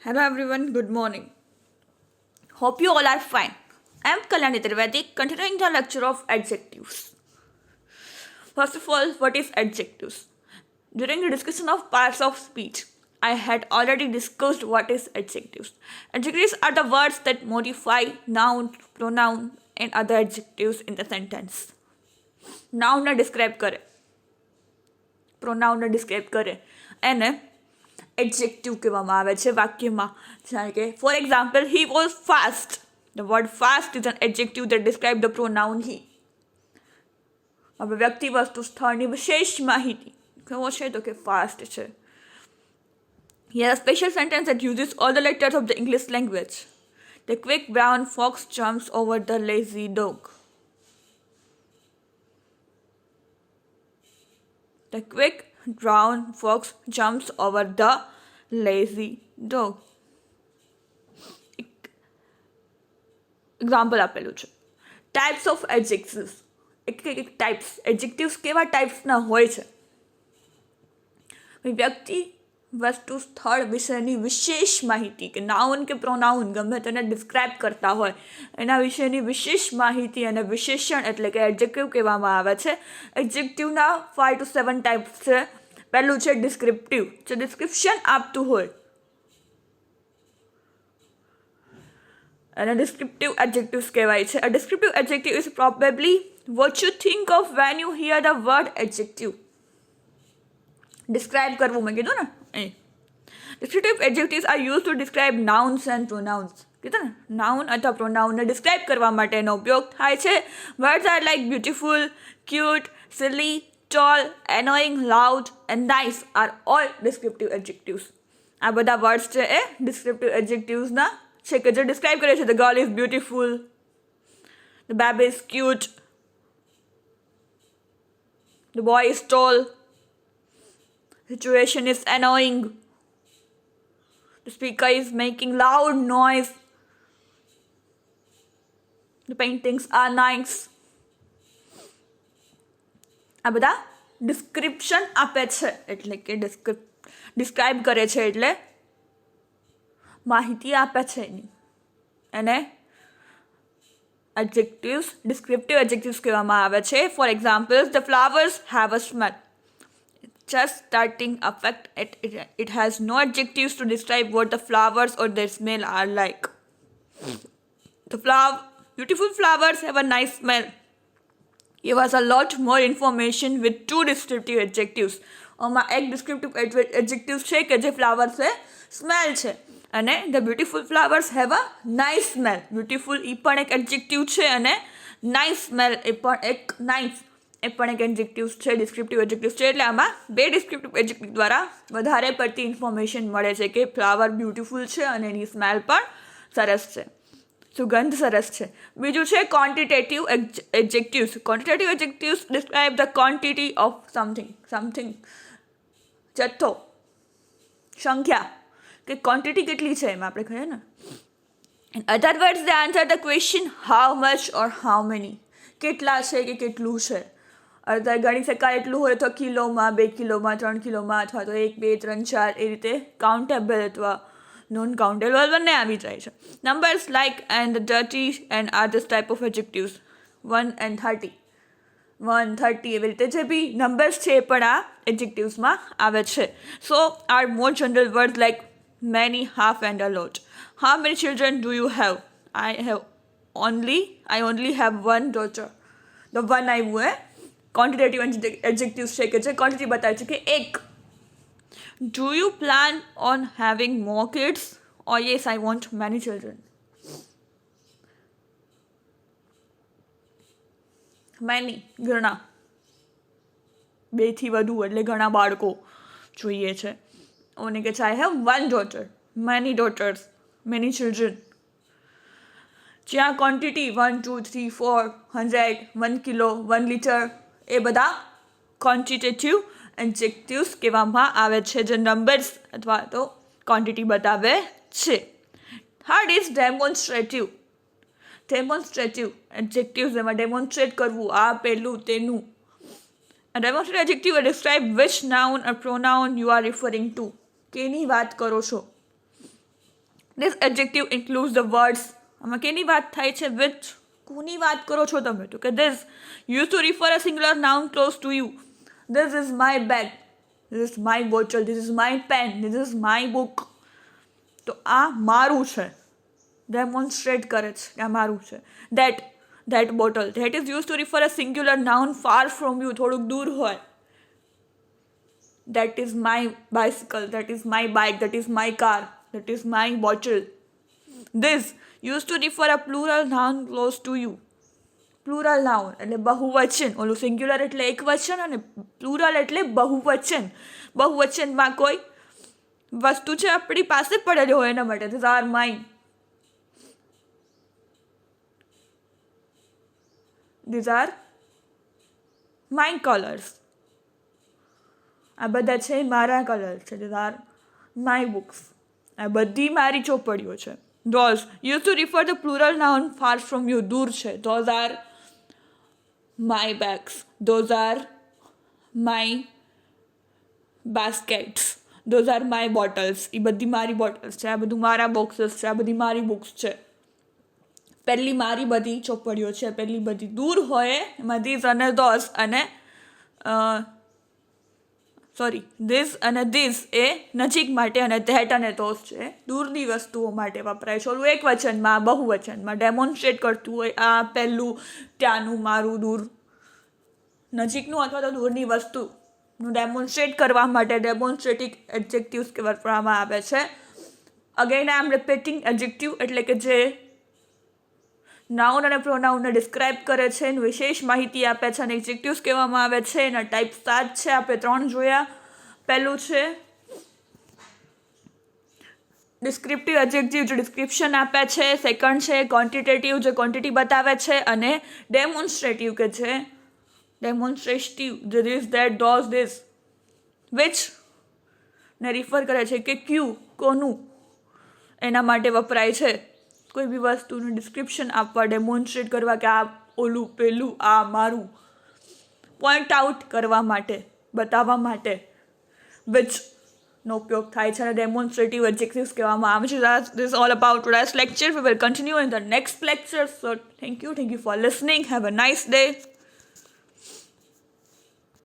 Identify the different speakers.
Speaker 1: Hello everyone, good morning. Hope you all are fine. I am Kalyani Trivedi, continuing the lecture of adjectives. First of all, what is adjectives? During the discussion of parts of speech, I had already discussed what is adjectives. Adjectives are the words that modify noun, pronoun and other adjectives in the sentence. Noun ને describe કરે, pronoun ને describe કરે એને adjective કહેવામાં આવે છે વાક્યમાં. જાણે કે for example, he was fast. The word fast is an adjective that describe the pronoun he. હવે વ્યક્તિ વસ્તુ સ્થળની વિશેષ માહિતી કેવો છે તો કે ફાસ્ટ છે. Here a special sentence that uses all the letters of the English language. The quick brown fox jumps over the lazy dog. The quick brown fox jumps over the lazy dog. Example આપેલું છે. Types of adjectives. એક types adjectives કેવા ટાઈપ્સના હોય છે? વ્યક્તિ વસ્તુ સ્થળ વિશેની વિશેષ માહિતી કે નાઉન કે પ્રોનાઉન ગમે તેને ડિસ્ક્રાઇબ કરતા હોય એના વિશેની વિશેષ માહિતી અને વિશેષણ એટલે કે એડજેક્ટિવ કહેવામાં આવે છે. એડજેક્ટિવના 5 to 7 ટાઈપ્સ છે. પહેલું છે ડિસ્ક્રિપ્ટિવ, જે ડિસ્ક્રિપ્શન આપતું હોય અને ડિસ્ક્રિપ્ટિવ એડજેક્ટિવ્સ કહેવાય છે. A descriptive adjective is probably what you think of when you hear the word adjective. Describe કરવું મેં કીધું ને એ. Descriptive adjectives are use to describe nouns and pronouns. કીધું ને, નાઉન અથવા પ્રોનાઉનને ડિસ્ક્રાઇબ કરવા માટે એનો ઉપયોગ થાય છે. Words R like beautiful, cute, silly, tall, annoying, loud and nice are all descriptive adjectives. આ બધા વર્ડ્સ છે એ ડિસ્ક્રિપ્ટિવ એડજેક્ટિવ્સના છે કે જે ડિસ્ક્રાઇબ કરે છે. The girl is beautiful, the baby is cute, the boy is tall, situation is annoying, the speaker is making loud noise, the paintings are nice. આ બધા ડિસ્ક્રિપ્શન આપે છે એટલે કે ડિસ્ક્રાઇબ કરે છે એટલે માહિતી આપે છે એની. એને એડજેક્ટિવ્સ ડિસ્ક્રિપ્ટિવ એડજેક્ટિવ્સ કહેવામાં આવે છે. For example, the flowers have a smell. Just starting affect it has no adjectives to describe what the flowers or their smell are like. The beautiful flowers have a nice smell. Give us a lot more information with 2 descriptive adjectives. આમાં એક descriptive adjective છે કે જે flowers છે smell છે અને the beautiful flowers have a nice smell. Beautiful એ પણ એક એડજેક્ટિવ છે અને નાઇસ સ્મેલ એ પણ એક એડજેક્ટિવ છે, ડિસ્ક્રિપ્ટિવ એડજેક્ટિવ છે. એટલે આમાં 2 ડિસ્ક્રિપ્ટિવ એડજેક્ટિવ દ્વારા વધારે પડતી ઇન્ફોર્મેશન મળે છે કે ફ્લાવર બ્યુટીફુલ છે અને એની સ્મેલ પણ સરસ છે, સુગંધ સરસ છે. બીજું છે quantitative adjectives. Quantitative adjectives describe the quantity of something જથ્થો, સંખ્યા કે ક્વોન્ટિટી કેટલી છે એમાં આપણે કહીએ ને. In other words they answer the question how much or how many. કેટલા છે કે કેટલું છે. અડધા ગણી શકાય એટલું હોય તો કિલોમાં, 2 કિલોમાં, 3 કિલોમાં અથવા તો 1, 2, 3, 4 એ રીતે કાઉન્ટેબલ અથવા નોન કાઉન્ટેબલ બંને આવી જાય છે. Numbers like and dirty and are this type of adjectives. 1 and 30, 130 એવી રીતે જે બી નંબર્સ છે એ પણ આ એડજેક્ટિવ્સમાં આવે છે. So are more general word like many, half and a lot. How many children do you have? I only have one daughter. The one આવ્યું હે ક્વોન્ટિટેટિવ એડજેક્ટિવ્સ છે કે જે ક્વોન્ટિટી બતાવે છે કે એક. Do you plan on having more kids? Or yes, I want many children. Many, ઘણા, 2 થી વધુ એટલે ઘણા બાળકો જોઈએ છે. ઓને કે છે I have one daughter, many daughters, many children. જ્યાં ક્વોન્ટિટી 1, 2, 3, 4, 100, 1 કિલો, 1 લીટર એ બધા ક્વોન્ટિટેટિવ એડજેક્ટિવ્સ કહેવામાં આવે છે જે નંબર્સ અથવા તો ક્વોન્ટિટી બતાવે છે. Third is demonstrative. એડજેક્ટિવ્સ એમાં ડેમોન્સ્ટ્રેટ કરવું, આ પેલું તેનું. A demonstrative adjective will describe which noun or pronoun you are referring to. કેની વાત કરો છો? This adjective includes the words. આમાં કેની વાત થાય છે? which. કોની વાત કરો છો તમે? તો કે this used to refer a singular noun close to you. This is my bag. This is my bottle. This is my pen. This is my book. તો આ મારું છે. ડેમોન્સ્ટ્રેટ કરે છે કે આ મારું છે. that bottle. That is used to refer a singular noun far from you. થોડુંક દૂર હોય. That is my bicycle. That is my bike. That is my car. That is my bottle. This used to refer a plural noun close to you. Plural noun એટલે બહુવચન. ઓલું singular એટલે એક વચન અને પ્લુરલ એટલે બહુવચન. બહુવચનમાં કોઈ વસ્તુ છે આપણી પાસે પડેલી હોય એના માટે. These are mine. These are my colors. આ બધા છે મારા કલર છે. These are my books. આ બધી મારી ચોપડીઓ છે. Those used to refer the plural noun far from you. દૂર છે. Those are my bags. Those are my baskets. Those are my bottles. એ બધી મારી બોટલ્સ છે. આ બધું મારા બોક્સીસ છે. આ બધી મારી બુક્સ છે. પહેલી મારી બધી ચોપડીઓ છે. પહેલી બધી દૂર હોય એમાં these અને those અને this અને this એ નજીક માટે અને that અને those છે દૂરની વસ્તુઓ માટે વપરાય છે. ઓલું એક વચનમાં, બહુવચનમાં ડેમોન્સ્ટ્રેટ કરતું હોય આ પહેલું, ત્યાંનું, મારું, દૂર, નજીકનું અથવા તો દૂરની વસ્તુનું ડેમોન્સ્ટ્રેટ કરવા માટે ડેમોન્સ્ટ્રેટિવ એડજેક્ટિવ્સ વાપરવામાં આવે છે. Again I am repeating adjective એટલે કે જે નાઉન અને પ્રોનાઉનને ડિસ્ક્રાઇબ કરે છે, એની વિશેષ માહિતી આપે છે અને એડજેક્ટિવ્સ કહેવામાં આવે છે. એના ટાઈપ 7 છે. આપણે 3 જોયા. પહેલું છે ડિસ્ક્રિપ્ટિવ એડજેક્ટિવ જે ડિસ્ક્રિપ્શન આપે છે. સેકન્ડ છે ક્વોન્ટિટેટિવ જે ક્વોન્ટિટી બતાવે છે. અને ડેમોન્સ્ટ્રેટિવ કે છે ડેમોન્સ્ટ્રેટિવ જે this, that, those, this, which ને રિફર કરે છે કે ક્યુ, કોનું એના માટે વપરાય છે. કોઈ બી વસ્તુનું ડિસ્ક્રિપ્શન આપવા, ડેમોન્સ્ટ્રેટ કરવા કે આ ઓલું, પેલું, આ મારું, પોઈન્ટ આઉટ કરવા માટે, બતાવવા માટે વિચનો ઉપયોગ થાય છે અને ડેમોન્સ્ટ્રેટિવ એડજેક્ટિવ્સ કહેવામાં આવે છે. This is all about today's lecture. We will continue in the next lecture. So thank you for listening. Have a nice day.